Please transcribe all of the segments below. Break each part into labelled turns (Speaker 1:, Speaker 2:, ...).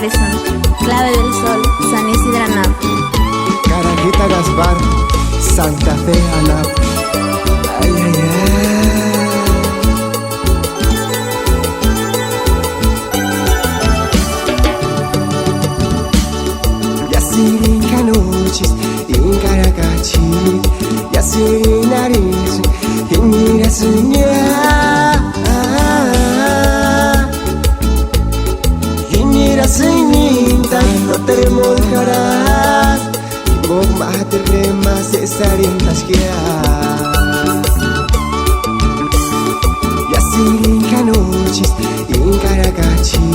Speaker 1: Harrison, Clave del Sol, San Isidro Anap.
Speaker 2: Carajita Gaspar, Santa Fe Anap. Ay, ay, ay. Yasirin Canuchis, in Caracachí, Yasirin Aris, in Mirasuña. Señita, no te dejarás. Vos materle más cesarín tasquear. Yasirin Canuchis, in Caracachí,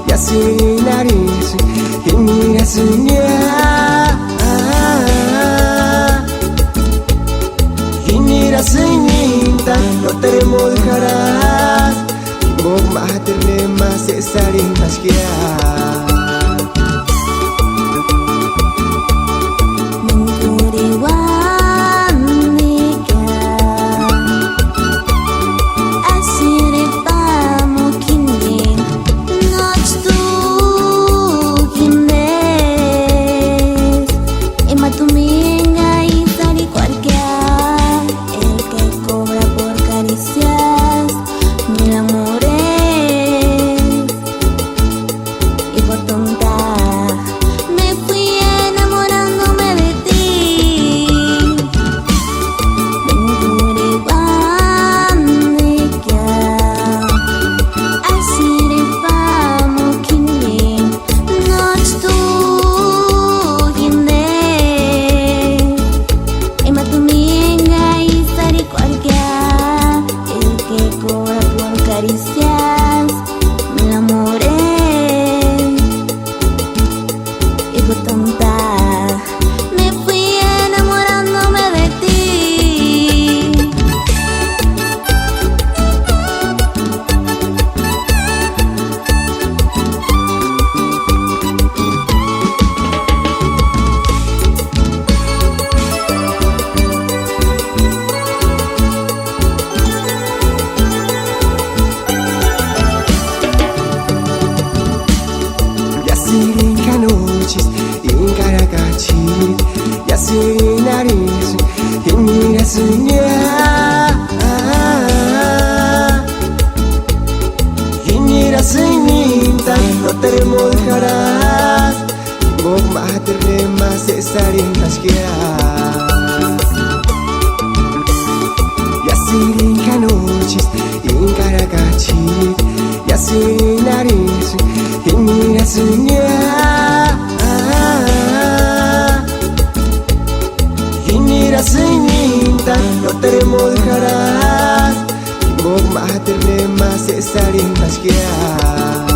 Speaker 2: Yasirin Aris, in Mirasuña. In Mirasuñita, no te dejarás. Vos materle más cesarín tasquear.
Speaker 1: Me enamoré y por tonta me fui enamorándome de ti.
Speaker 2: Yasirin Canuchis, in Caracachí, Yasirin Aris, in Mirasuña. In Mirasuñita, no te dejarás. Vos materle más cesarín tasquear. Yasirin Canuchis, in Caracachí, Yasirin Aris, in Mirasuña. In Mirasuñita, no te dejarás. Vos materle más cesarín tasquear.